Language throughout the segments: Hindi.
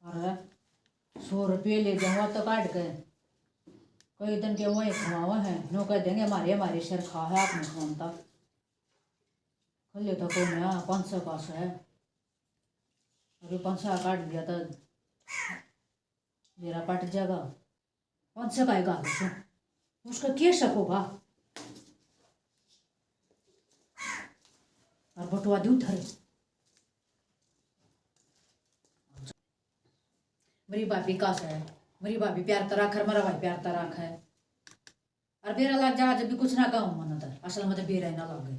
अरे 100 रुपये ले जाऊँ तो काट के कई दिन के वही खवावा है नो कह देंगे हमारे सिर खा है आपने फोन तक खोले तो कौन है 500 का है अरे 500 काट दिया तो मेरा पट जाएगा 500 का ही गा उसका क्या शक होगा और बटुआ दूँ थरे मेरी भाभी का है मेरी भाभी प्यार तरह खर मेरा भाई प्यार तरह है और बेरा लग जा जब भी कुछ ना कहूँ मन अंदर असल में तो बेरा ही ना लगे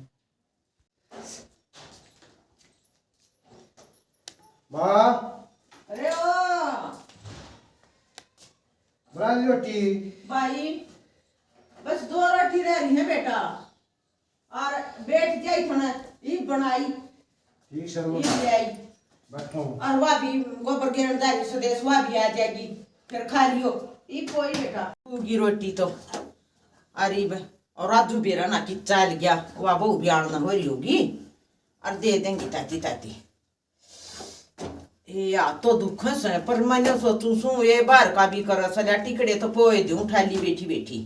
माँ अरे ओ बना ली रोटी भाई बस 2 रोटी रह रही है बेटा और बैठ जाई थोड़ा ये बनाई ठीक सर ये ले आई बैठो और वह भी गोबर गिरदारी स्वदेश वह भी आ जाएगी फिर खा लियो ये कोई बेटा होगी रोटी तो अरे और राजू बेरा ना कि चल गया वह बहु बयान ना हो रही होगी और दे देंगी ताती ताती या तो दुख है पर मैंने सोचू सू ये बार का भी कर सल्या टिकड़े तो पोए दूं ठाली बैठी बैठी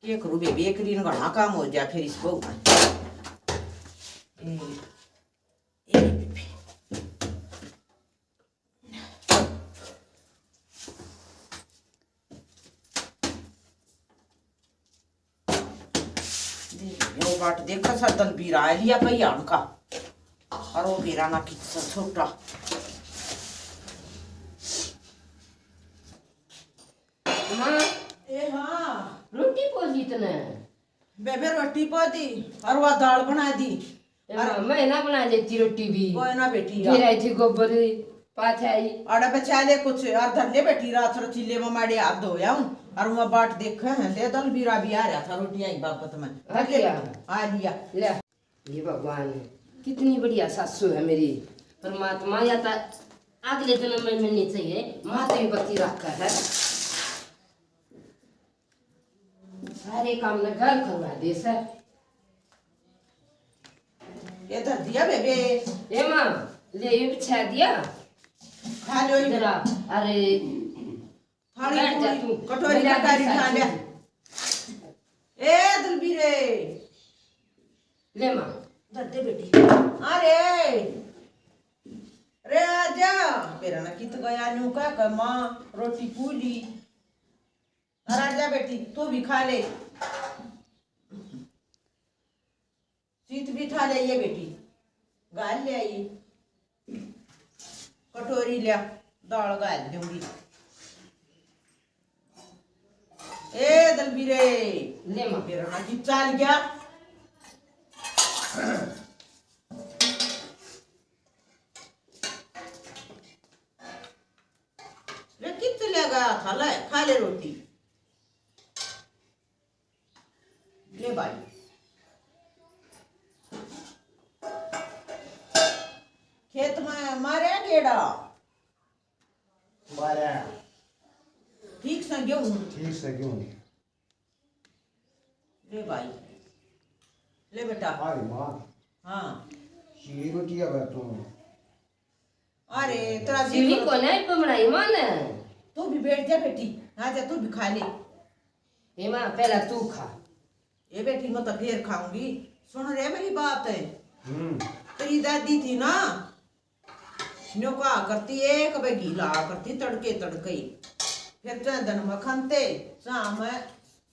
क्या करूँ बेबी एक दिन घना काम हो जाए फिर इस बहू का बाट देखा सा दल बीरा लिया भैयान का और वो बीरा ना कितना छोटा माँ ए हाँ रोटी पोजी तने बेबे रोटी पो दी और वह दाल बना दी और मैं ना बना लेती रोटी भी कोई ना बेटी फिर आई थी गोबर पाछ आई अरे बचा ले कुछ और धरले बैठी रात रो चिल्ले में माड़े हाथ धोया हूँ और वहाँ बाट देखे हैं दे दल बीरा भी आ रहा था रोटियां ही बापत में आ लिया ले ये भगवान कितनी बढ़िया सासू है मेरी परमात्मा या तो अगले जन्म में मिलनी चाहिए माता भी बत्ती रखा है सारे काम में घर करवा दे सर ये धर दिया बेबे ए माँ ले ये बिछा दिया खा लो जरा अरे थाली बैठ जा पूरी, तू। कटोरी मेरा कटारी भी खा साथ लिया ए दलबीरे ले माँ धर दे बेटी अरे रे आजा मेरा ना कित गया न्यू का माँ रोटी पूली और आजा बेटी तू भी खा ले सीत भी खा ले ये बेटी गाल ले आई कटोरी लिया दाल गाल दूंगी ए दलबीरे ले माँ मेरा ना कि चाल गया ले कित चलेगा था ले खा ले रोटी ले भाई खेत में मारे केड़ा बारा ठीक से गेहूं ठीक से क्यों ले भाई ले बेटा अरे माँ हाँ ये रोटी है बैठो अरे तेरा सीवी जी को नहीं बनाई माँ ने तू भी बैठ जा बेटी आजा तू भी खा ले ये माँ पहला तू खा ये बेटी मैं तो फिर खाऊंगी सुन रे मेरी बात है हम्म तेरी दादी थी ना न्यो का करती एक बे गीला करती तड़के तड़के फिर चंदन में खानते शाम में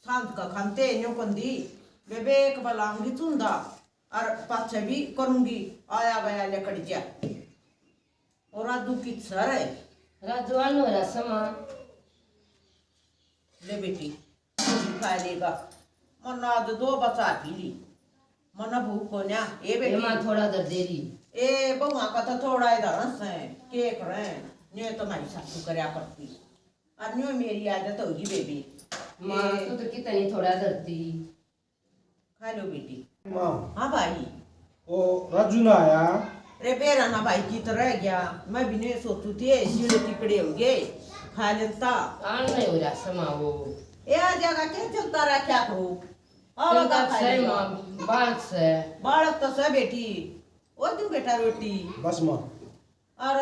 सांझ का खानते न्यो कंदी बेबे एक बलाऊंगी चुंदा और पाछे भी करूंगी आया गया लेकर जा और राजू की सर है राजवान हो रहा समा ले बेटी तू भी खा लेगा मन आज 2 बचा पी ली मन भूख को ना ए ये बेटी माँ थोड़ा दर देरी ए बहुआ का तो थोड़ा इधर है के करे ने तुम्हारी सासू करया करती और न्यो मेरी आदत होगी बेबी माँ तू तो कितनी थोड़ा दरती खा लो बेटी माँ हाँ भाई ओ राजू ना आया रे बेरा ना भाई की तरह गया मैं भी नहीं सोचू थे सीढ़े टिकड़े हो गए खा लेता आन नहीं हो रहा समा वो ए आ जाएगा क्या चलता रहा क्या करो चलता से माँ बात से बालक तो से बेटी वो तू बेटा रोटी बस माँ और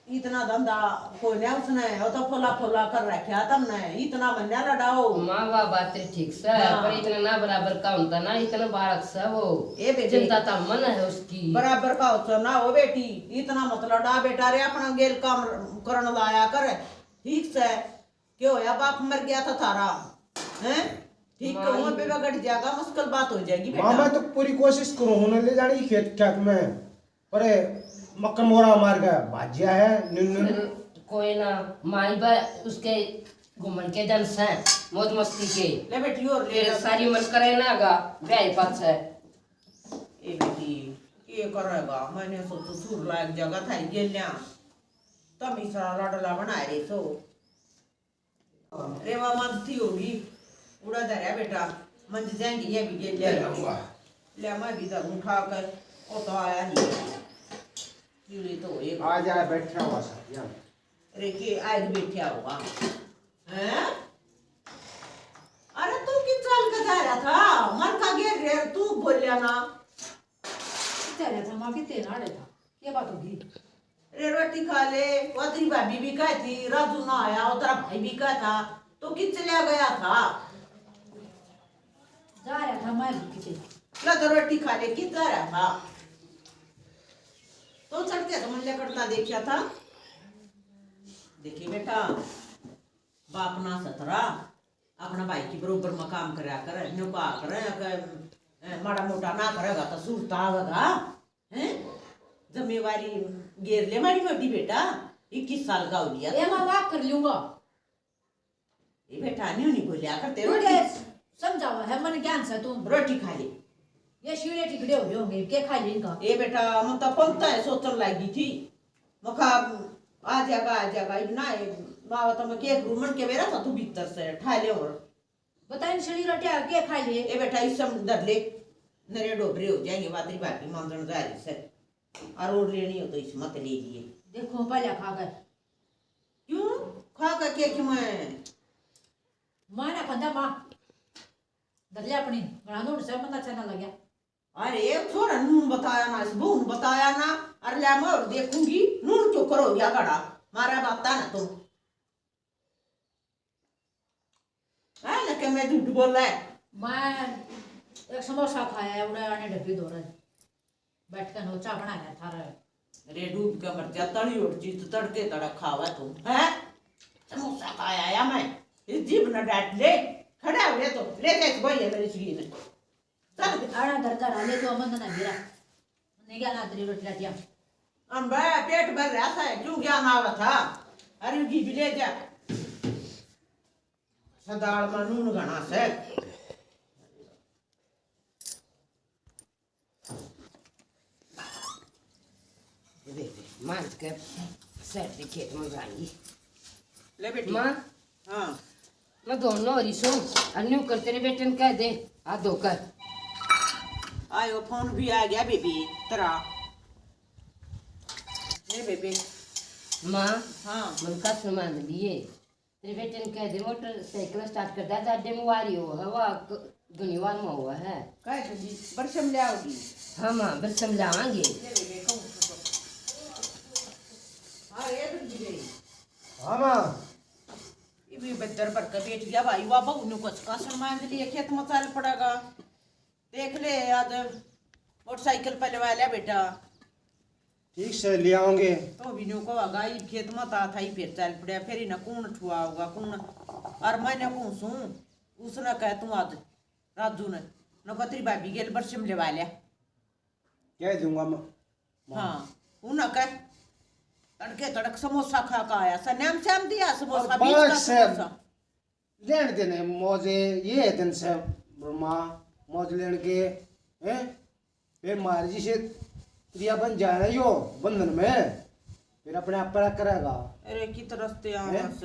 इतना धंधा कोई ने उसने वो तो फुला फुला कर रखा तुमने इतना मन्या लड़ाओ माँ बाप बात तो ठीक से हाँ। पर इतना ना बराबर का होता ना इतना बारक सा वो ए बेटी। जनता ता मन है उसकी बराबर का होता ना हो बेटी इतना मतलब डा बेटा रे अपना गेल काम करन लाया कर ठीक से क्यों होया बाप मर गया था थारा हैं ठीक माँ, कहूँ पे बगड़ जाएगा मुश्किल बात हो जाएगी माँ मैं बेटा तो पूरी कोशिश करूँ होने ले जानी खेत खेत में पर मक्का मोरा मार गया भाजिया है फिर कोई ना माई बा उसके घूमन के जन से मौज मस्ती के ले बेटी और ले फिर सारी मन करे ना गा ब्याह पास है ए बेटी ये करेगा मैंने सोचो सुर लायक जगह था गेल्या तम इसरा लड़ला बना रे सो रेवा मंथी होगी उड़ा दरिया बेटा मंज जाएंगे ये भी गेल्या ले मैं भी दर उठा कर ओ तो आया नहीं यूली तो एक आ जाए बैठा हुआ सब यहाँ अरे के आज बैठा हुआ हैं अरे तू किस साल का जा रहा था मन का गिर रे तू बोल लिया ना चले था माँ भी तेना था क्या बात होगी रे रोटी खा ले वो तेरी भाभी भी कहा थी राजू ना आया और तेरा भाई भी कहा था तो किस चला गया था जा रहा था मैं भी किसी ला तो रोटी खा ले किस जा रहा था तो चढ़ते तो मन करता देखा था देखिए बेटा बाप ना सतरा अपना भाई की बरोबर में काम करा कर नुका करे माड़ा मोटा ना करेगा तो सूरता आवेगा हैं जिम्मेवारी घेर ले मारी मोटी बेटा 21 साल का हो लिया ये मैं माफ कर लूंगा ये बेटा नहीं बोलिया करते रोटी रोटी समझावा है मन ज्ञान से तुम रोटी खा ले ये शीरे टिकड़े हो होंगे के खा लेगा ये बेटा मैं तो पंता है सोचन लगी थी मखा आ जाएगा ना माँ तो मैं केक रूमन के मेरा था तू भीतर से ठा ले और बताइए शीरी रोटी के खा लिए ये बेटा इस समय डर ले नरे डोबरे हो जाएंगे बातरी बाकी मांगन जा रही से और लेनी हो तो इस मत लीजिए देखो पहले खा गए क्यों खा का केक मैं माना कंधा माँ दलिया अपनी गणानों से मन अच्छा ना लगा अरे थोड़ा नून बताया ना इस बहू बताया ना अरे ले मैं और देखूंगी नून क्यों करो या गड़ा मारा बाता ना तुम लगे मैं झूठ बोल रहा है मैं एक समोसा खाया है उड़ा आने डब्बी दो रहे बैठ कर नोचा बनाया था रे अरे डूब के मर जा तड़ी उठ जी तो तड़के तड़क खावा तुम है समोसा खाया या मैं इस जीभ न डांट ले खड़ा हो ले तो ले के भाई है मेरी चीज ने चल आड़ा दरकार आले तो अमन ना गिरा नहीं क्या ना तेरी रोटी लाटिया हम बे पेट भर रहा था क्यों ज्ञान आवा था अरे घी भी ले जा सदाल में नून घना से दे मान के सेट के खेत में जाएंगी ले बेटी माँ हाँ मैं दोनों हरीशो अन्यू करते रे बेटे ने कह दे आ धोकर आयो फोन भी आ गया बेबी तेरा ये बेबी माँ हाँ मन का सामान लिए तेरे बेटे ने कह दे मोटरसाइकिल स्टार्ट कर दिया जाडे में वारी हो हवा दुनियावार में हुआ है कह बेबी बरसम ले आओगी हाँ माँ बस समझावांगे ये बेबी कहूँ हाँ ये बेबी गई हाँ माँ ये भी बेहतर पर का बैठ गया भाई वाह बहू ने कुछ का सामान लिए खेत में चल पड़ेगा देख ले आज मोटरसाइकिल पहले वाला बेटा ठीक से ले आओगे तो भी न्यू को आगा ये खेत में था ही फिर चल पड़ा फिर ही ना कौन ठुआ होगा कौन और मैंने कौन सू उसने कह तू आज राजू ने न कतरी भाभी गेल बरसम ले वाला कह दूंगा मैं हाँ उन कह तड़के तड़क समोसा खा का आया सन्याम श्याम दिया समोसा बीच बालक का से समोसा लेन देने मौजे ये है दिन से माँ मौज लेन के हैं फिर मार्जी से क्रिया बन जाए यो बंधन में फिर अपने आप पर करेगा अरे की तरह से आमस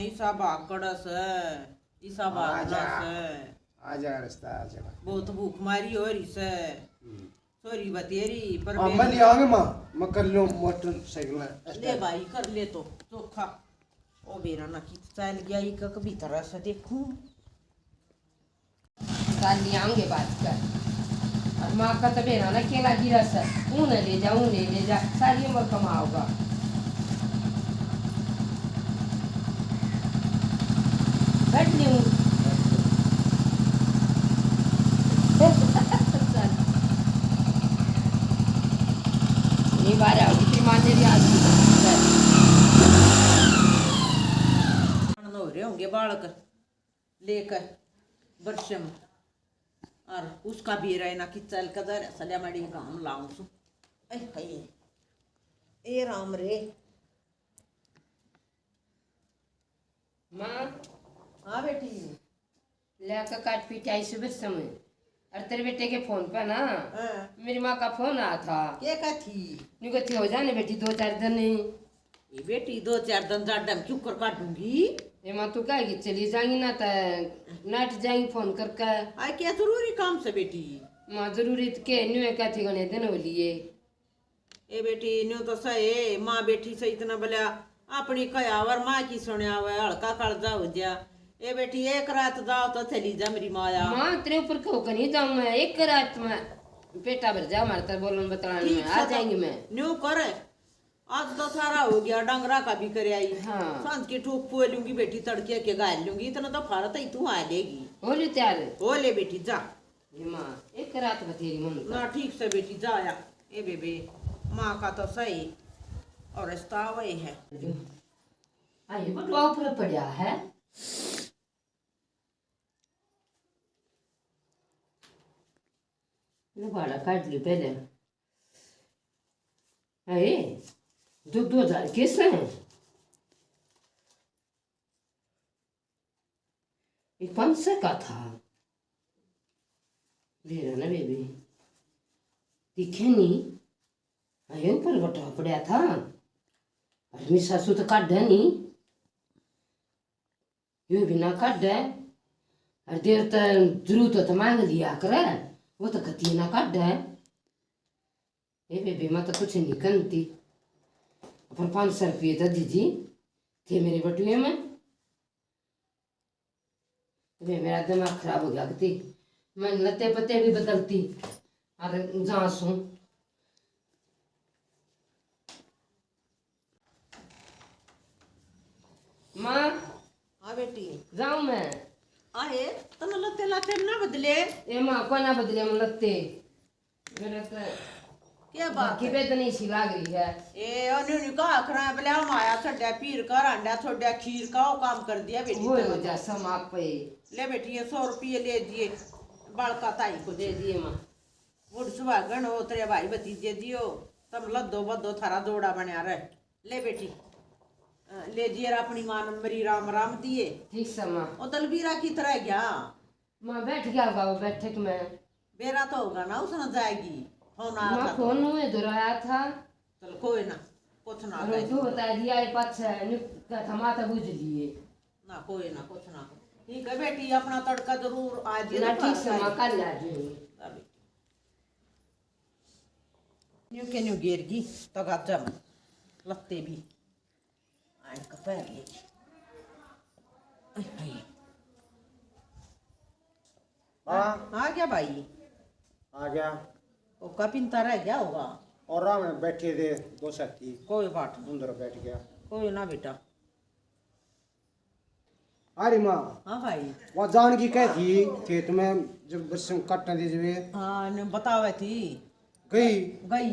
ईसा भागड़स ईसा भागड़स आ जा रास्ता आ जा बहुत भूख मारी हो रही से सॉरी बतेरी पर हाँ मैं ले आऊंगा माँ मैं कर लूँ मोटरसाइकिल ले भाई कर ले तो चोखा ओ बेरा ना की चल गया ये कभी तरह से देखूं कल ले आएंगे बात कर और माँ का तो बेरा ना केला गिरा सर उन्हें ले जा सारी उम्र कमाओगा नहीं बाहर आओगी तेरी माँ तेरी आज हो रहे होंगे बालक लेकर वर्षम और उसका भी रहना कि चल का जरा सल्या मड़ी काम लाऊं सु ए राम रे। माँ हाँ बेटी। लेकर काट पीट आई सुबह समय और तेरे बेटे के फोन पर ना हाँ। मेरी माँ का फोन आया था। क्या का थी? न्यू कहती हो जाने बेटी 2-4 दिन नहीं। ये बेटी 2-4 दिन जाडम क्यों कर काटूंगी? ये माँ तू कहेगी चली जाएंगी ना तो नाट जाएंगी फोन करके। आय क्या जरूरी काम से बेटी? माँ जरूरी के न्यू क्या थी गणे दिन हो लिए। ए बेटी न्यू तो सही माँ बेटी से इतना भला अपनी कयावर माँ की सुनिया हुआ हल्का कर्जा हो जा। ए बेटी एक रात जाओ तो चली जा मेरी माया। माँ तेरे ऊपर क्यों नहीं जाऊँ मैं एक रात में पेटा भर जा हमारे तरह बोलन बताने में आ जाएंगी मैं। न्यू कर आज तो सारा हो गया डंगरा का भी करे आई। हाँ। सांझ के ठोक पुए लूंगी बेटी तड़के के गाल लूंगी इतना तो फारत ही तू आ लेगी। हो ली तैयार हो ले बेटी जा। ये माँ एक रात बतेरी मन ना ठीक से बेटी जाया। ए बेबे माँ का तो सही और रिश्ता वही है। ये बटुआ ऊपर पड़ा है। बाड़ा काट ली पहले। अरे 2,000 किस है? ये 500 का था। ले ना बेबी दिखे नहीं। अरे ऊपर बटा पड़ा था। अरे मेरी सासू तो काट है नहीं। ये भी ना काट है। अरे देर तक जरूरत तो मांग लिया करे वो तो कती ना काट है। ये बेबी मैं तो कुछ नहीं करती पर 500 रुपये तो दीजिए थे मेरे बटुए में। वे मेरा दिमाग खराब हो गया कती मैं लते पत्ते भी बदलती और जहाँ सू माँ। हाँ बेटी जाऊँ मैं। आहे तन लते लाते ना बदले। ए माँ को ना बदले मैं लते मेरे तो क्या बात की है? बेदनी सी लाग रही है। ए अन्य का आखरा है भले हम आया छड्या पीर का अंडा छोड्या खीर का वो काम कर दिया बेटी। वो तने हो तो। जा समाप पे ले बेटी ये 100 रुपये ले दिए बालका ताई को दे दिए माँ। बुढ़ सुहागन हो तेरे भाई भतीजे दियो तम लद्दो बद्दो थारा जोड़ा बनया रहे। ले बेटी ले जिए अपनी मां मरी राम राम दिए। ठीक से माँ। ओ दलबीरा की तरह गया माँ बैठ गया बाबा बैठक में। बेरा तो होगा ना उसने जाएगी फोन आया माँ था। फोन में दोहराया था। चल कोई ना कुछ ना और जो बता दिया ये पाछे निका था माता बुझ लिए ना कोई ना कुछ ना। ठीक है बेटी अपना तड़का जरूर आज ना ठीक से माँ कल ला जाएंगे। न्यू के न्यू गिरगी तो गाचा में लत्ते भी आए का पैर लेगी। हाँ आ गया भाई आ गया। ओका पिंता रह गया होगा। और राम में बैठे थे 2 साथी कोई बात नहीं अंदर बैठ गया। कोई ना बेटा। अरे माँ हाँ भाई। वहाँ जान की क्या थी खेत में जब बस काटना दे जब हाँ ने बतावे थी गई। गई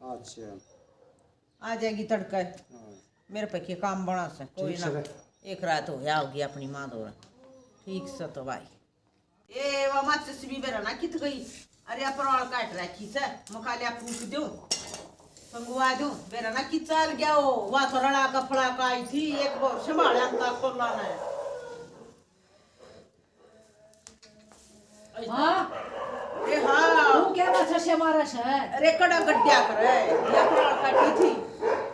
अच्छा आ जाएगी तड़का। हाँ। मेरे पे के काम बना से कोई ठीक ना। से। एक रात हो गया होगी अपनी माँ दौरा। ठीक से तो भाई ए वो माचिस भी बेरा ना कित गई। अरे अपराल काट रखी से मुखालिया फूक दूं संगवा दूं बेरा ना कि चल गया हो वा तो रड़ा कपड़ा का आई थी एक बार संभाले अंता को लाना है। हाँ ए हाँ तू क्या बच्चा से मारा है? अरे कड़ा गड्ढा करे ये अपराल काटी थी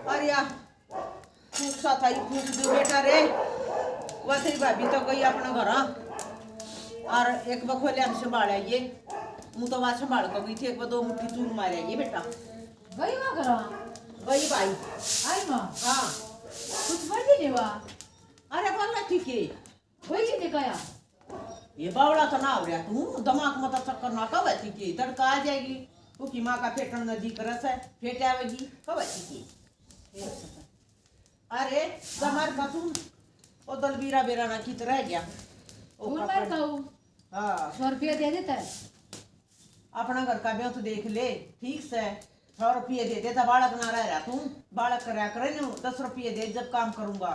अरे या फूक सा था ये फूक दो बेटा रे। वह तेरी भाभी तो गई अपना घर और एक बखोले हम संभाले ये मुँह तो वहाँ संभाल कर गई थी एक बार 2 मुट्ठी चूर मारे ये बेटा गई माँ करा गई भाई। आई माँ हाँ कुछ बड़ी नहीं हुआ। अरे बोला ठीक है कोई चीज दिखाया ये बावड़ा तो ना हो रहा तू दिमाग में तो चक्कर ना कब है ठीक है तड़का आ जाएगी क्योंकि माँ का फेटन नदी करस है फेट आवेगी कब है ठीक है। अरे जमार का तू ओ दलबीरा बेरा ना कित रह गया ओ फूल कपड़ा- मार कहूँ हाँ 100 रुपया दे देता है। अपना घर का ब्याह तो देख ले ठीक से 100 रुपये दे दे तो बालक ना रह रहा तू बालक करा करे न 10 रुपये दे जब काम करूंगा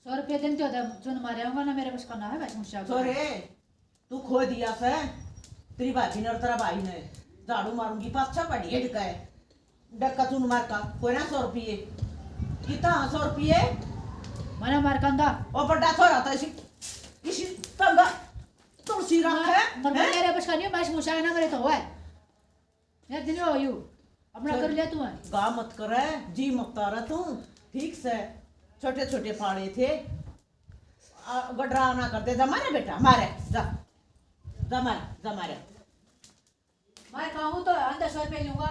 100 रुपये दिन तो चुन मारे आऊंगा ना मेरे बस का ना है वैसे मुझे सोरे तू खो दिया से तेरी भाभी ने और तेरा भाई ने झाड़ू मारूंगी पाछा पड़ी है डका है डक्का चुन मार का कोई ना 100 रुपये कितना 100 रुपये मना मार कंदा और बड़ा थोड़ा था इसी तंगा तुलसी रख है मर मेरे बस का नहीं बस मुझे ना करे तो है यार दिन हो यू अपना कर लिया तू है गा मत करे जी मत तारा तू ठीक से छोटे छोटे फाड़े थे गडरा ना करते जा मारे बेटा मारे जा मारे मैं कहूँ तो अंदर 100 रुपये लूंगा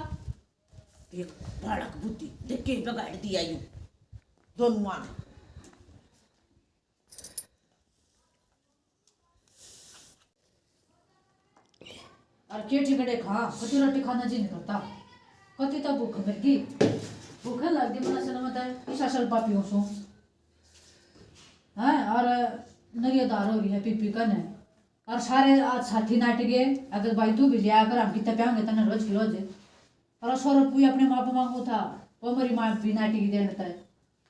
एक बालक बुद्धि देख के बगाड़ दिया यू दोनों आने और के ठिकड़े खा कति रोटी खाना जी नहीं करता कति तो भूख मिलगी भूख लग गई मना से मत इस असल पापी हो सो हैं और नरियदार हो गई है पी कर ने और सारे आज साथी नाट गए अगर भाई तू भी लिया कर हम कितना प्यांगे तना रोज की रोज और 100 रुपये अपने माँ पे मांगो था वो मेरी माँ भी नाटी की देने था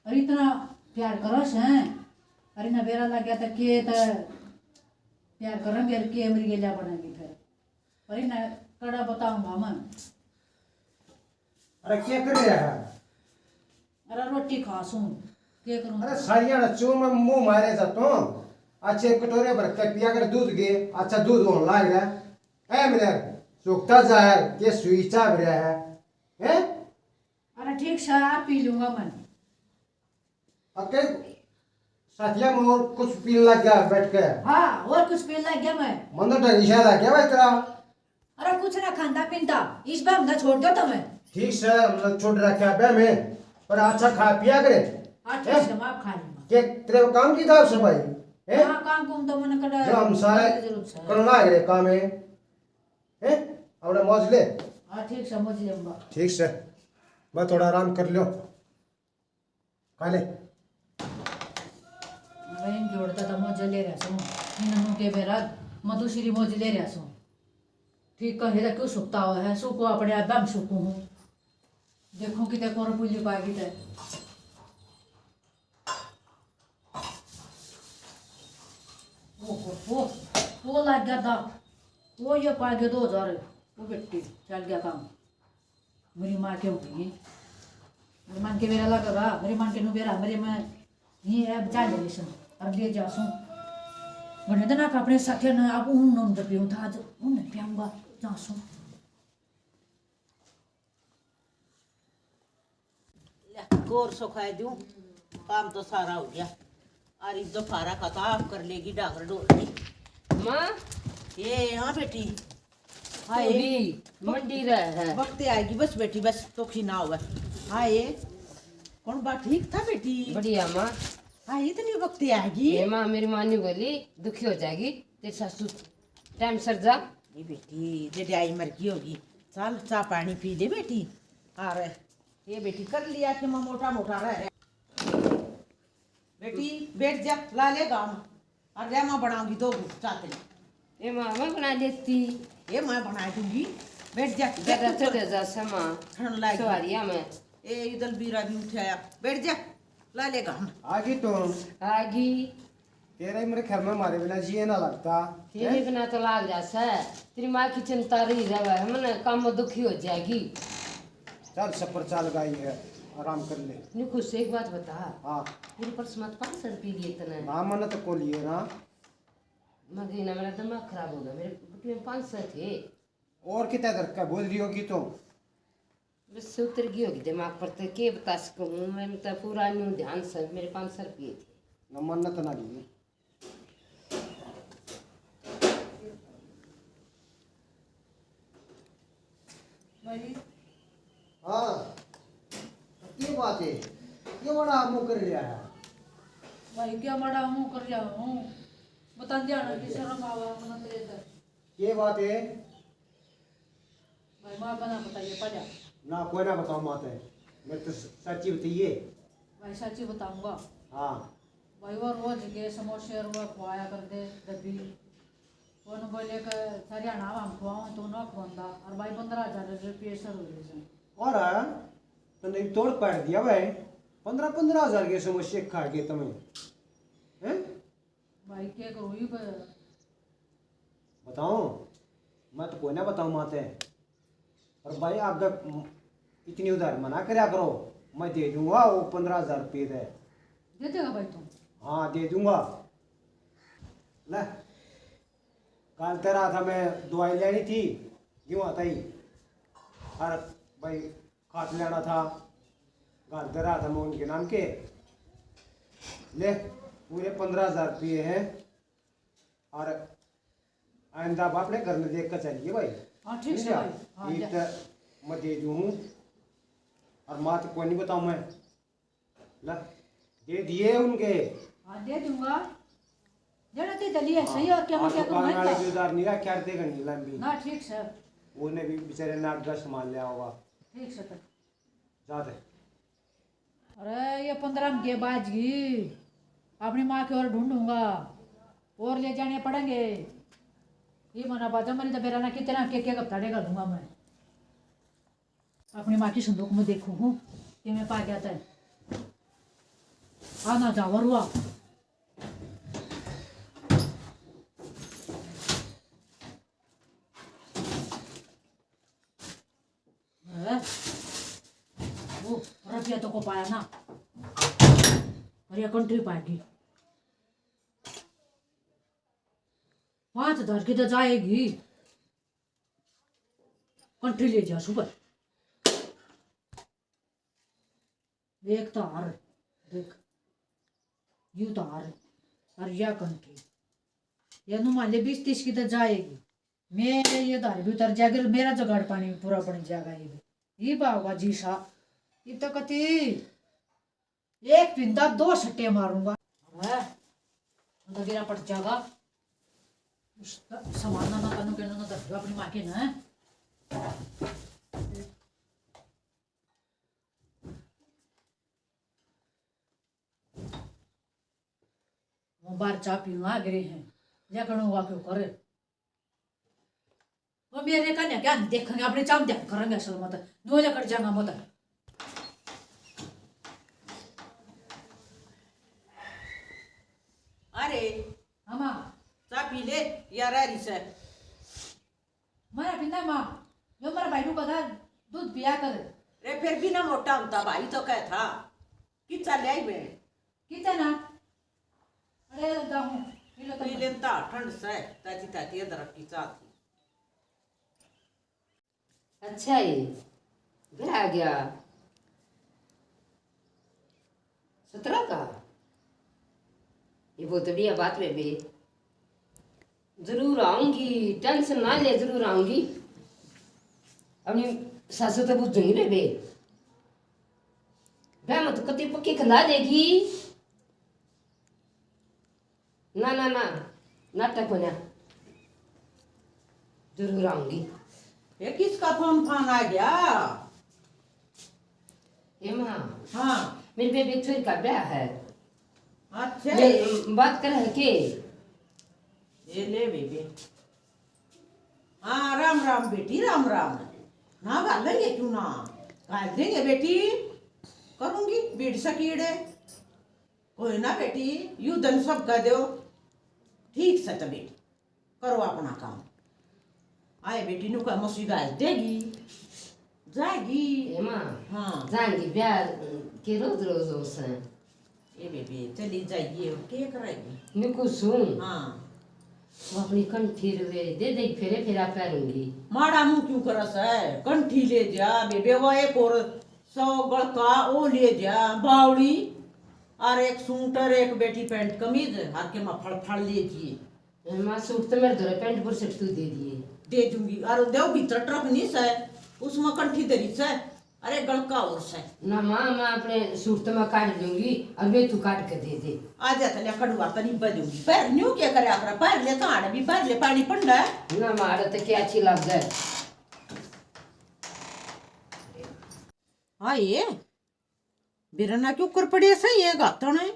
और इतना प्यार करस हैं अरे ना बेरा लग गया था के प्यार करेंगे के मेरी गेलिया बनाएगी फिर अरे ना कड़ा बताऊंगा मैं अरे क्या कर रहा है अरे रोटी खा सुन क्या करूं अरे सारिया चूर में मुंह मारे जातो अच्छे कटोरे भर के पिया कर दूध गे अच्छा दूध होने लग रहा है मेरे सुखता जाए के सुईचा भरा है अरे ठीक से आप पी लूंगा मैं अके साथिया में और कुछ पीने लग गया बैठ के हाँ और कुछ पी लग गया मैं मन तो ढंगिशा लग गया भाई तेरा अरे कुछ ना खांदा पीता इस बार ना छोड़ दो तुम्हें ठीक से मतलब छोड़ रखा है मैं पर अच्छा खा पिया करे हाँ ठीक से माफ खा लूंगा के तेरे काम की था सब भाई है हाँ काम कुम तो मैंने कड़ा जो हम सारे जरूर से करने लग रहे काम है अपने मौज ले हाँ ठीक समझ लूंगा ठीक से मैं थोड़ा आराम कर लो खा ले रेन जोड़ता था मौज ले रहा सो इन के बेरा मधुश्री मौज ले रहा सो ठीक कहे था क्यों सुखता हुआ है सुखो अपने आप सुखू हूँ देखो कि देखो और पुली पाएगी ते वो लग गया था वो ये पा गया 2000 वो बेटी चल गया काम मेरी माँ क्यों गई मेरी माँ के मेरा लगा रहा मेरी माँ के नु बेरा मेरे में ये है बचा ले सुन अब ले जा सुन मैंने तो ना अपने साथी ना अब उन नोन तो पियूं था आज उन पियूंगा जा सुन गोर सुखाए दूं काम तो सारा हो गया अरे दोपहरा का तो आप कर लेगी डांगर डोलनी माँ ये हाँ बेटी हाय भी मंडी रहा है वक्त आएगी बस बेटी बस तो ना होगा हाय कौन बात ठीक था बेटी बढ़िया माँ हाँ इतनी वक्त आएगी ये माँ मेरी माँ ने बोली दुखी हो जाएगी तेरी सासू टाइम सर जा ये बेटी जजाई मर गई होगी चल चाह पानी पी ले बेटी और ये बेटी कर लिया कि मैं मोटा मोटा रह रहा बेटी बैठ जा ला ले गाँव और जा मैं बनाऊंगी दो चाहते ये माँ मैं बना देती ये मैं बना दूंगी बैठ जा जरा चले जा समा ठंड लागी सवारिया में ए इधर बीरा भी उठाया बैठ जा ला ले गाँव आगे तो आगी तेरा ही मेरे ख्याल में हमारे बिना जिए ना लगता तेरे बिना तो लाग जासा है तेरी माँ की चिंता रही रहा है मैंने काम में दुखी हो जाएगी चल सफर चाल गई है आराम कर ले निकू से एक बात बता हाँ मेरे पर्स मत 500 रुपये लिए इतना ना मन तो को लिए ना मदीना मेरा दिमाग खराब हो गया मेरे बुटी में 500 थे और कितना दर का बोल रही होगी तो बस से उतर गई होगी दिमाग पर तो के बता सकूँ मैं मतलब पूरा न्यू ध्यान से मेरे 500 रुपये थे न मन तो ना लिए हाँ ये बात है ये बड़ा मुँह कर लिया है भाई क्या बड़ा मुँह कर जा हूँ बता दिया ना कि शर्म आवा मना तेरे इधर ये बात है भाई माँ बना बताइए पड़ा ना कोई ना बताओ बात है मैं तो सच्ची बताइए भाई सच्ची बताऊंगा हाँ भाई वो रोज के समोसे और वो खुआया कर दे डब्बी वो बोले कि हरियाणा हम खुआऊँ तो ना खुआंदा और भाई 15,000 रुपये सर हो गए और तो नहीं तोड़ पाड़ दिया भाई 15,000 के समोसे खा के तुम्हें हैं भाई क्या करूँ ये बताओ मैं तो कोई ना बताऊँ माते और भाई आप जब इतनी उधार मना करया करो मैं दे दूंगा वो 15,000 रुपये दे दे देगा भाई तुम हाँ दे दूंगा ले कल तेरा था मैं दवाई लेनी थी क्यों आता ही और भाई खाद लेना था कल तेरा था मैं उनके नाम के ले पूरे 15,000 रुपये हैं और आइंदा आप अपने घर में देख कर चलिए भाई हाँ ठीक है भाई हाँ एक जा। तो मैं दे दूँ और माँ तो कोई नहीं बताऊँ मैं ला दे दिए उनके हाँ दे दूंगा जरा ते दलिए सही और क्या मैं क्या करूँ वाले मैं उधार नहीं रहा क्या देगा नहीं लंबी ना ठीक से उन्हें भी बेचारे नाट का सामान लिया होगा ठीक से तो जाते अरे ये 15 के बाद ही अपनी माँ की और ढूंढूंगा और ले जाने पड़ेंगे ये मना पाता मैंने तो फिर ना कितना के कपड़ा डेगा लूंगा मैं अपनी माँ की संदूक में देखूँ हूँ कि मैं पा गया था आना जावर हुआ वो रुपया तो को पाया ना और ये कंट्री पाएगी 5,000 की तो जाएगी कंट्री ले जा सुबह देख तो हार देख यू तो हार और यह कंट्री ये नु मान ले 20-30 की तो जाएगी मेरे ये दार भी उतर जाएगा मेरा जगाड़ पानी पूरा बन जाएगा ये बाबा जी सा ये तो कति एक पिंदा 2 सट्टे मारूंगा तो गिरा पड़ जाएगा सामान ना कनु के ना दस अपनी माँ के ना वो बार चा पीऊंगा गिरे हैं या करूँगा क्यों करे वो मेरे का क्या देखेंगे अपने चाम ध्यान करेंगे असल मत 2 कट जाएगा मत अरे हाँ चा पी ले यार रही से मारा पिंदा माँ जो मेरा भाई को था दूध पिया कर रे फिर भी ना मोटा होता भाई तो क्या था कि चल आई मैं कितना अरे जाऊँ पी लेता ठंड से ताजी ताजी अदरक की चा थी अच्छा ये घर आ गया 17 का ये बहुत बढ़िया बात बेबी जरूर आऊंगी टेंशन ना ले जरूर आऊंगी अपनी सासू तो पूछूंगी बेबी मैं मत कति पक्की खिला देगी ना ना ना नाटक बना जरूर आऊंगी ये किसका फोन आ गया ये माँ हाँ मेरी बेबी छोरी का ब्याह है अच्छा ये बात कर है के ये ले बेबी हाँ राम राम बेटी राम राम ना गाल लेंगे क्यों ना गाल देंगे बेटी करूंगी बीड़ सकीड़े कोई ना बेटी यू धन सब कर दो ठीक से तो बेटी करो अपना काम आए बेटी नु का मौसी गाल देगी जाएगी ये माँ हाँ जाएंगी ब्याह के रोज रोज से ये बेबी चली जाइए क्या करेगी निको सुन हाँ वो अपनी कंठी रे दे दे फेरे फेरा पैरूंगी माड़ा मुंह क्यों करस है कंठी ले जा बेबे वो एक और 100 गड़का ओ ले जा बावड़ी और एक सूटर एक बेटी पैंट कमीज हर के माँ फड़ फड़ लीजिए माँ सूट तो मेरे दो पैंट पर से तू दे दिए दे दूंगी और देव भीतर ट्रक नहीं से उसमें कंठी दरी से अरे गड़का और से ना माँ मैं अपने सूट तो मैं काट दूंगी और वे तू काट के दे दे आ जाता ले कड़वा तनी बजूंगी पैर न्यू क्या करे आकरा पैर ले तो आड़े भी पैर ले पानी पंडा ना मारा तो क्या अच्छी लग जाए हाँ ये बिरना क्यों कर पड़े सही है गातन है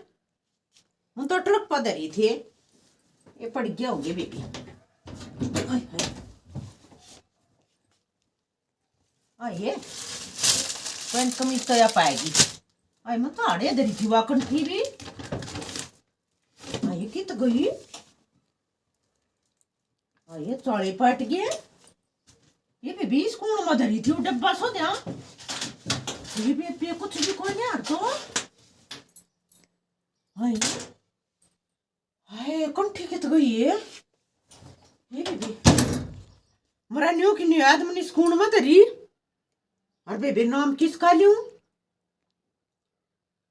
हम तो ट्रक पर धरी थे ये पड़ गया होंगे बेबी हाय हाय हाँ ये पैंट कमीज तो या पाएगी आई मैं तो आड़े दरी थी वाकन थी भी आई कित गई आई चाले पट गए ये भी 20 कौन में धरी थी वो डब्बा सो दिया ये भी पे कुछ भी कोई नहीं यार तो आई हाय कंठी कित गई है ये भी मरा न्यू की न्यू आदमी स्कूल में धरी और बेबे नाम किसका लूं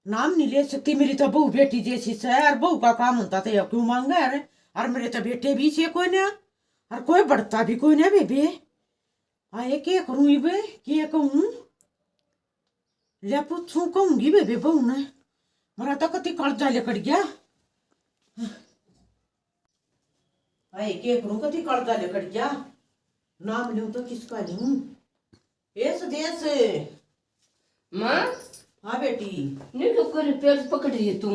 नाम नहीं ले सकती मेरी तो बहू बेटी जैसी है और बहू का काम होता था क्यों मांगा यार और मेरे तो बेटे भी से कोई ना और कोई बढ़ता भी कोई ना बेबे आए क्या करूं बे क्या कहूं ले पूछूं कहूंगी बेबे बहू ने मरा तो कति कर्जा लेकर गया आए क्या करूं कति कर्जा लेकर गया नाम लूं तो किसका लूं ऐसे जैसे माँ हाँ बेटी नहीं तो कर पेट पकड़ रही है तू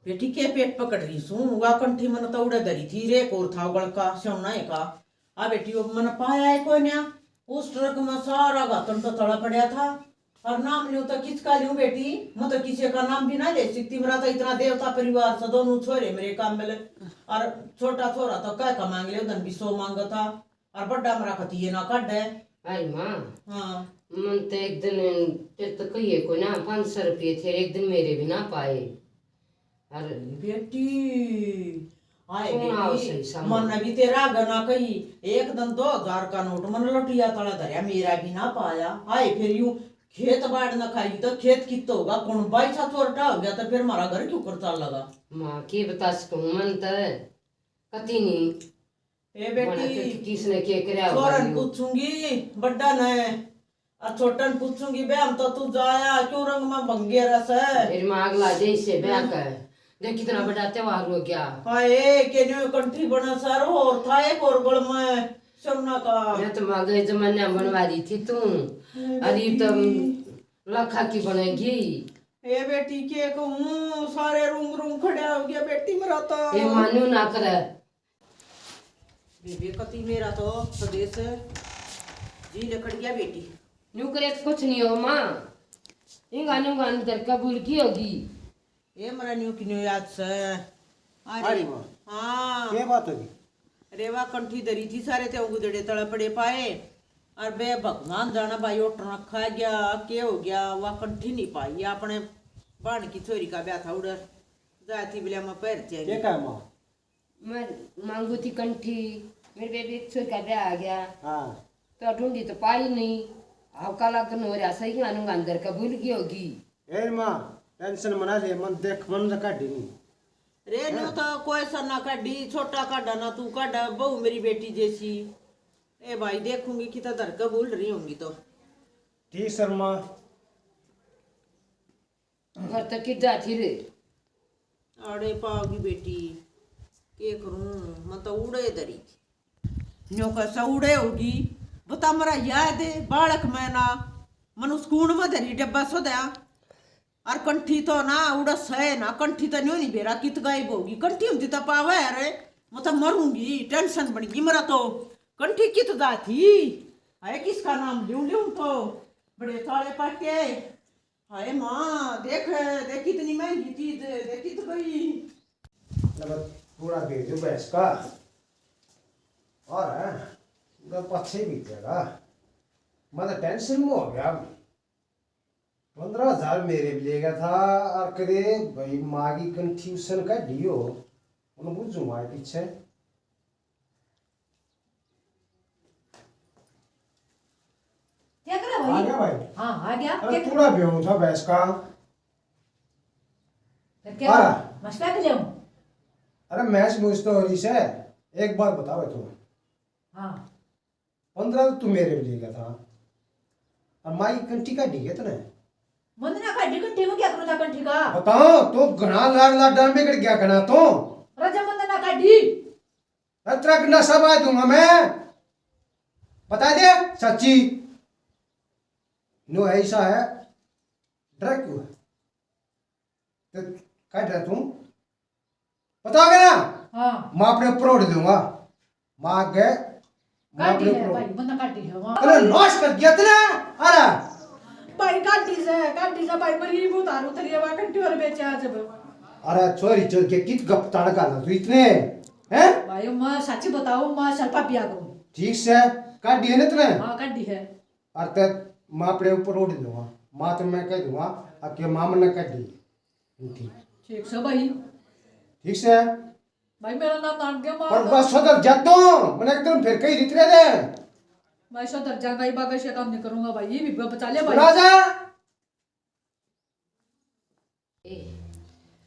बेटी के पेट पकड़ रही सू वा कंठी मन तो उड़ा धरी थी रे कोर था गल का सोना है का आ बेटी वो मन पाया है कोई ना उस ट्रक में सारा गातन तो तड़ा पड़ा था और नाम लूं तो किसका लूं बेटी मैं तो किसी का नाम भी ना ले सकती मेरा तो इतना देवता परिवार से दोनों छोरे मेरे काम में और छोटा छोरा तो क्या का मांग ले उधर भी 100 मांगा था और बड़ा मरा खती ये ना काट है आई माँ हाँ मन तो एक दिन फिर तो कहिए को ना 500 रुपये थे एक दिन मेरे भी ना पाए अरे बेटी आए कौन आओ बेटी सही सामान? मन भी तेरा गना कही एक दिन 2000 का नोट मन लटिया तड़ा धरिया मेरा भी ना पाया आए फिर यूं खेत बाड़ न खाई तो खेत कितना होगा कौन बाई सा चोरटा हो गया तो फिर हमारा घर क्यों कर चल लगा माँ के बता सकूं मन तो कती नहीं ए मन तो बेटी किसने के कराया होगा छोरन यूं। पूछूंगी बड्डा ने और छोटन पूछूंगी बे हम तो तू जाया क्यों रंग में भंगे रस है फिर मैं अगला जैसे ब्याह कर देख कितना बड़ा त्योहार हो गया हाय के न्यू कंट्री बना सारो और था एक और गल में सोना का मैं तो मांगे जमाने में बनवा दी थी तू अरे तो लखा की बनेगी ए बेटी के कहूं सारे रूंग रूंग खड़ा हो गया बेटी मेरा तो ये मानू ना करे बेबे कति मेरा तो स्वदेश जी लकड़ गया बेटी न्यू करे तो कुछ नहीं हो माँ इंगा नुगा अंदर कबूल की होगी ये मरा न्यू की न्यू याद से अरे माँ हाँ क्या बात होगी रेवा कंठी दरी थी सारे ते गुदड़े तले पड़े पाए और बे भगवान जाना भाई उठना खा गया के हो गया वह कंठी नहीं पाई अपने बाण की छोरी का ब्याह था उधर जाती बिलिया में पैर क्या चाहिए कहा माँ मैं मांगू थी कंठी मेरे बेबी एक छोर का ब्याह आ गया हाँ तो ढूंढी तो पाई नहीं अब काला कन हो रहा सही आनूंगा अंदर कबूल की होगी ए माँ टेंशन मना ले मन देख मन रखा नहीं रे न्यू तो कोई सा ना काढ़ी छोटा काढ़ा ना तू काढ़ा बहू मेरी बेटी जैसी ए भाई देखूंगी कि तो दर कबूल रही होंगी तो ठीक सर माँ घर तक की जाती रे अड़े पाओगी बेटी के करूं मैं तो उड़े दरी न्यो कैसा उड़े होगी बता मरा याद है बालक मैं ना मनु स्कूल में धरी डब्बा सो दया और कंठी तो ना उड़स है ना कंठी तो नहीं बेरा कित गायब होगी कंठी होती तो पावे अरे मैं तो मरूंगी टेंशन बढ़ेगी मेरा तो कंठी कित जाती है किसका नाम लूं लूं तो बड़े सारे पाटे हाय माँ देख देख कितनी महंगी चीज देख कित गई पूरा भेजो भैंस का और है पूरा पक्षी बीतेगा मैं तो टेंशन में हो गया 15,000 मेरे भी लेगा था और करे भाई माँ की कंफ्यूजन का डियो उन्हें बुझूंगा पीछे क्या करा आ भाई गया भाई हाँ आ गया अरे क्या पूरा बेहूं था भैंस का फिर क्या हाँ। मसला के ले अरे मैच मुझ तो हो रही से एक बार बताओ तुम हाँ 15 तो तू मेरे भी लेगा था और माँ की कंठी का डी है तूने मंदना का कंठी में क्या करो था कंठी का बताओ तो घना लाड लाड डाल में गया घना तो राजा मंदना का डी ट्रक नशा बाय दूंगा मैं बता दे सच्ची नो ऐसा है डर क्यों है तो क्या डर तुम बताओगे ना हाँ मैं अपने ऊपर उड़ दूंगा माँ के मैं काटी अपने है ऊपर भाई मंदना काटी है वहाँ तूने नॉश कर दिया तूने अरे से काटी से भाई मरी वो तारू तरिया वा कंटी और बेचे आज अरे छोरी चोर के कित गप तड़का ना तू इतने हैं भाई मैं सच्ची बताऊं मैं सल्पा पिया को ठीक से काट दिए ना तूने हां काटी है और ते माँ अपने ऊपर उड़ दूंगा माँ तो मैं कह दूंगा अब के माँ मन काट दी ठीक ठीक से भाई ठीक से भाई मेरा नाम नाम दिया पर मां बस सदर जातो मैंने एकदम फिर कहीं रितरे दे मैं सदर जाऊंगा ये बागा से काम नहीं करूंगा भाई ये भी बचा ले भाई राजा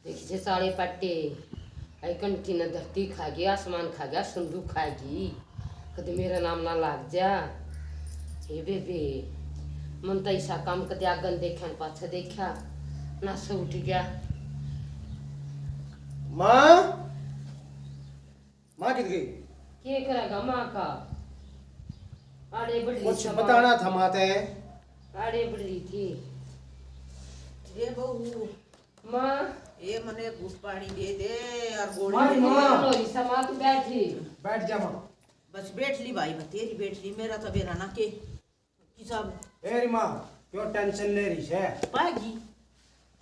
देखिए साड़े पट्टे आई कंठी न धरती खा गया आसमान खा गया संदूक खाएगी कदे मेरा नाम ना लाग जा हे बेबे मन तो ऐसा काम कदे आगन देखा न पाछा देखा ना से उठ गया माँ माँ कित गई के करेगा माँ का आड़े बड़ी कुछ बताना था माते आड़े बड़ी थी रे बहू माँ ये मने घूस पानी दे दे और माँ, गोली माँ। लोरी समा तू बैठी बैठ जा माँ बस बैठ ली भाई मैं तेरी बैठ ली मेरा तो बेरा ना के कि सब ए माँ क्यों टेंशन ले रही है पागी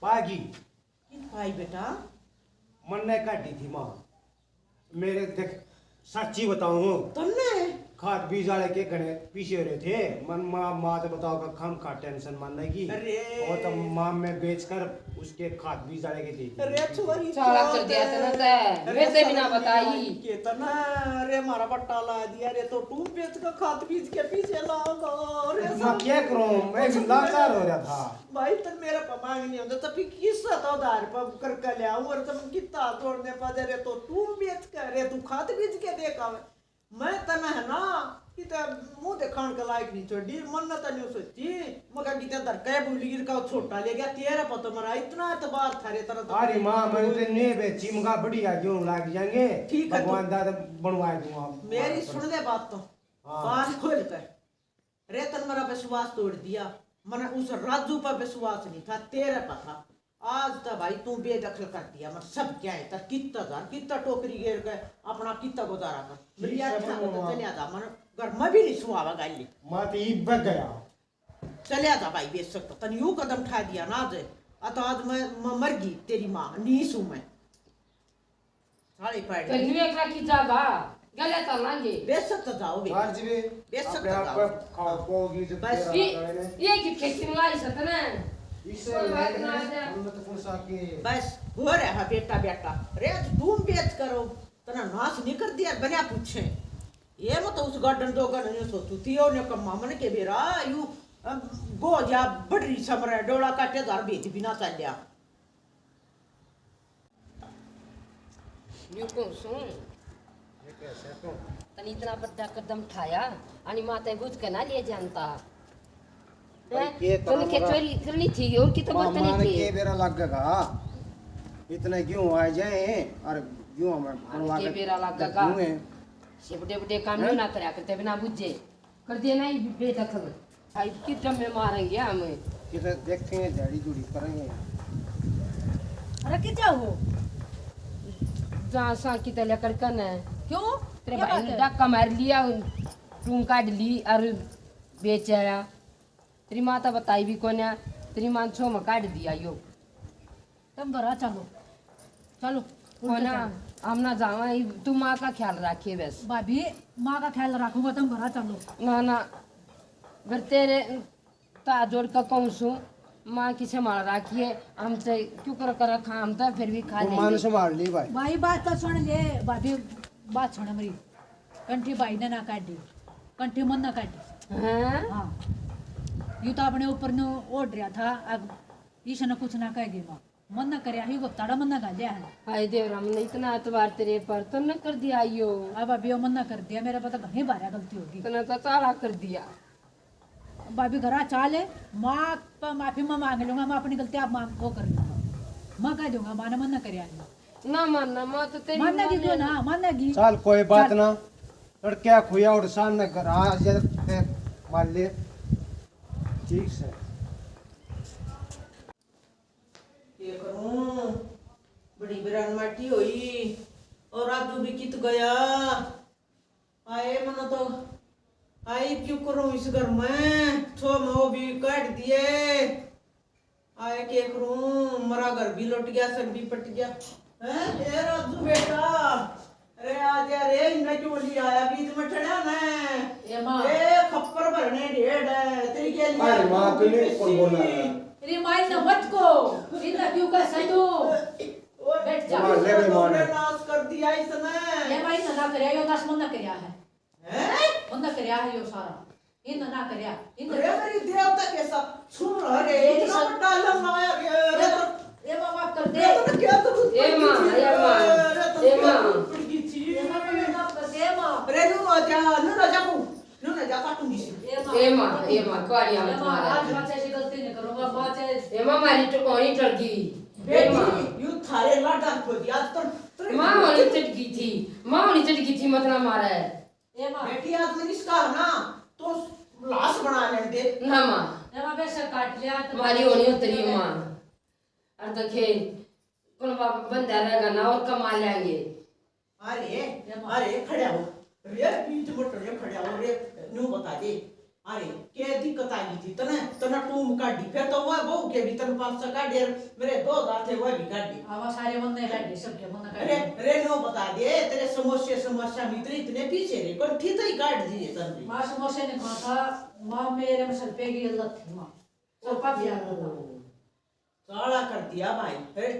पागी कि भाई बेटा मन ने काटी थी माँ मेरे देख सच्ची बताऊं तुमने खाद बीज वाले के घने पीछे रहे थे मन माँ तो बताओ का खम खा टेंशन मानने की अरे। और तो माँ में बेचकर उसके खाद बीज वाले के दी थी। अरे छोरी साला कर दिया था ना मैं से बिना बताई केतना अरे मारा बट्टा ला दिया रे तो तू बेच का खाद बीज के पीछे लाओगा अरे माँ क्या करूं मैं भी लाचार हो रहा था भाई तक मेरा पमांग नहीं होता तभी किस्सा तो उधार पर कर कर ले आऊं और तुम कितना तोड़ने पा दे रे तो तू बेच कर रे तू खाद बीज के देखा मैं तना है ना कि ते मुंह दिखाने के लायक नहीं छोड़ी मन ना तनी सोची मगर कि ते दर के बुली गिर का छोटा ले गया तेरा पता मरा इतना एतबार था रे तरह अरे माँ मैंने तो नहीं बेची मुझे बढ़िया क्यों लाग जाएंगे ठीक है, भगवान दादा बनवा दूंगा मेरी सुन ले बात तो हाँ। कान खोल कर रे तन मेरा विश्वास तोड़ दिया मैंने उस राजू पर विश्वास नहीं था तेरे पर था आज तो भाई तू बेदखल कर दिया मैं सब क्या है तर कितना टोकरी गिर गए अपना कितना गुजारा कर मेरी ठीक है, अच्छा बाबा। चलिया था मन घर में भी नहीं सुहावा गाली माँ तो ई बग गया चलिया था भाई बेच सकता तन यूं कदम उठा दिया ना आज तो आज मैं मर गई तेरी माँ नहीं सू मैं साड़ी तो पाड़ी न्यू एक राखी जागा गले तो लांगे बेच सकता जाओ बे बाहर जी भी बेच अपने सकता आप जाओ को खाओ पोगी जो बस तेरा लगाए ने ये की खेती में लाई सतना इससे कोई बात ना आ जा। हम तो पुरसा के बस हो रहा है बेटा बेटा रे तुम बेच करो तना नाश नहीं कर दिया बना पूछे ये मत उस गार्डन दो गार्डन सोचू थी ने कम्मा मन के बेरा यू गो जा बड़ी समरा डोला काटे दार बेच बिना चलिया न्यू को सुन तनी इतना बड़ा कदम उठाया आणि माता गुज के ना लिए जानता ये तने के चोरी करनी थी और की तो बात मामा ने नहीं के थी बेरा लगेगा इतने क्यों आ जाए और क्यों हमें बनवा के बेरा लगेगा। क्यों है? से बड़े बड़े काम नहीं ना करया करते बिना बुझे कर दिया ना बेदखल भाई की दम में मारेंगे हमें किधर देखते हैं झाड़ी जुड़ी करेंगे अरे क्या हो जहाँ सा की तले कर कन क्यों तेरे क्या भाई बात ने है? धक्का मार लिया टूं काट ली और बेचाया तेरी माता बताई भी कोने तेरी मां छो में काट दिया यो तुम घर आ चलो चलो कोना हम ना जावा तू माँ का ख्याल रखिए बस भाभी माँ का ख्याल रखूंगा तुम घर आ चलो ना ना घर तेरे ता जोड़ का कहूँ सू माँ की संभाल रखिए हमसे क्यों कर रखा हम तो फिर भी खा वो मान लेंगे संभाल ली भाई भाई बात तो सुन ले भाभी बात सुन मेरी कंठी भाई ने ना काटी कंठी मन ना काटी हाँ हाँ यू तो अपने ऊपर ने ओढ़ रहा था अब ईश ने कुछ ना कहेगी माँ मन ना करे ही ताड़ा मन ना गा लिया है हाय देवराम ने इतना एतबार तेरे पर तो न कर दिया यो अब अभी वो मन ना कर दिया मेरा पता कहीं बारह गलती होगी इतना तो ताला कर दिया भाभी घर आ चाले माँ पर माफी मैं मांग लूंगा मैं अपनी गलती आप मांग वो कर लूंगा मैं कह दूंगा माँ ने मन ना करे ना मानना माँ तो तेरी मानेगी क्यों ना मानेगी चल कोई बात ना लड़किया खुया और सामने घर आ जाते मान ले ठीक से ये करूं बड़ी बिरान माटी हुई और राजू भी कित गया आए मना तो आई क्यों करूं इस घर में छो में वो भी काट दिए आए के करूं, मरा घर भी लुट गया, सर भी पट गया। हैं ए राजू बेटा, अरे आजा रे, इन्ना चोली आया बीच में चढ़ा ना। ए माँ, ए खप्पर भरने ढेड़ है तेरी के लिए। अरे माँ, तूने कौन बोला है? तेरी माई न मत को इतना क्यों कर सदू बैठ जा। माँ, ले भाई, माँ ने। नाश कर दिया इसने। ये माई ना करया यो दस मन करया है, हैं मन करया है यो सारा इन ना करया इन। अरे मेरी देवता के सब सुन रे, इतना बड़ा लंगाया गया रे तो। ये माँ माफ कर दे। रे तो क्या तो ए माँ, ए माँ, ए माँ। ये माँ को माफ कर दे माँ। रे नु ना जा काटूंगी से। ए माँ कारिया मत मारा। आज बात ऐसी गलती नहीं करूँगा, बात है। ए माँ मारी टकोनी टड़की। ए माँ, बेटी यू थारे लाडा खो दिया तो। माँ होनी चटकी थी, माँ होनी चटकी थी, मत ना मारा है। ये माँ, बेटी आज मैंने इसका ना तो लाश बना ले दे। ना माँ, ये माँ पैसा काट लिया तो मारी होनी उतरी माँ। और देखे कौन बाप बंदा रहेगा ना और कमा लेंगे। अरे खड़ा हो रे, बीच में रे खड़ा हो रे, नु बता दे। अरे क्या दिक्कत आ गई थी तना टूम काटी, फिर तो वह बहू के भी तन 500 काट दे, मेरे 2000 थे वह भी काट दी। आवा सारे मन नहीं काट दे, सबके मन अरे काट दे। रे नो बता दे, तेरे समस्या मित्र इतने पीछे रे, पर थी तो ही काट दिए तन भी। माँ समोसे ने कहा था, माँ मेरे में सर पे की इल्लत थी माँ, सर पा दिया था। काला कर दिया भाई। अरे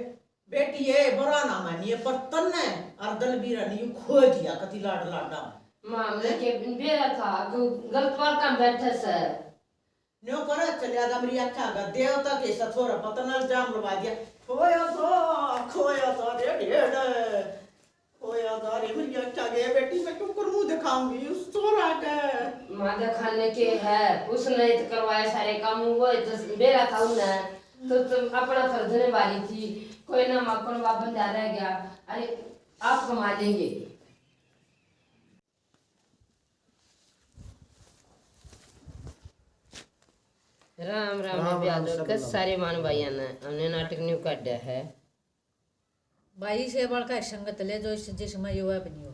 बेटी ये बुरा ना मानिए, पर तन्ने और दलबीरा ने यूं खो दिया कति लाडा। माँ देखे बेरा था गलत वाल काम बैठे से। न्यो करे चले आदा मेरी अच्छा गा देवता के सथोरा पतन इल्जाम लगा दिया। खोया तो रे ढेड़, खोया तो रे मेरी अच्छा गे बेटी, मैं क्यों कर मुंह दिखाऊंगी उस तोरा के। माँ दिखाने के है, उसने तो करवाए सारे काम, वो तो बेरा था उन्हें तो तुम अपना फर्ज निभानी थी। कोई ना माँ को बाप बंदा रह गया, अरे आप कमा लेंगे। राम राम राम ब्याह सब कर सारे मान भाइयों ने हमने नाटक न्यू काटा है। भाई से बड़का संगत ले जो जिसमें यो है बनियो,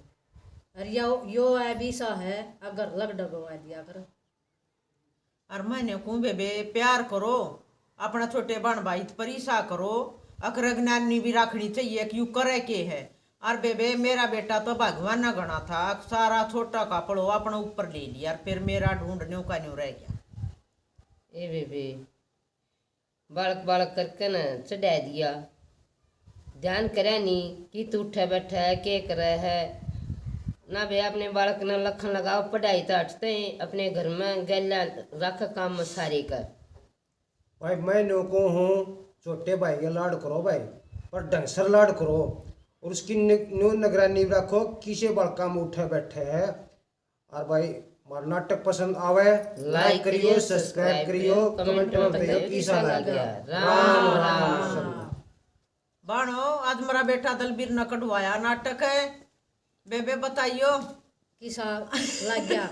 और यो है भी सा है, अगर लग डगवा दिया कर। और मैंने कहूँ बेबे प्यार करो, अपना छोटे बहन भाई परिसा करो, अकर ज्ञानी भी रखनी चाहिए कि यू करे के है। और बेबे मेरा बेटा तो भगवान न गणा था, सारा छोटा कपड़ो अपने ऊपर ले लिया, और फिर मेरा ढूंढने का न्यू रह गया। ए बेबे बालक बालक करके न चढ़ा दिया, ध्यान करे नहीं कि तू उठे बैठा है के करे है ना बे। अपने बालक न लखन लगाओ, पढ़ाई तो हटते अपने घर में गैला रख काम सारे कर। भाई मैं नो को हूँ छोटे भाई के लाड करो भाई, पर ढंग से लाड करो, और उसकी न्यू निगरानी रखो किसे बड़का में उठे बैठे है। और भाई हमारा नाटक पसंद आवे लाइक करियो, सब्सक्राइब करियो, कमेंट में बताइयो कैसा लगा। राम राम। बाणो आज मेरा बेटा दलबीर न कटवाया नाटक है, बेबे बताइयो किसा लग गया।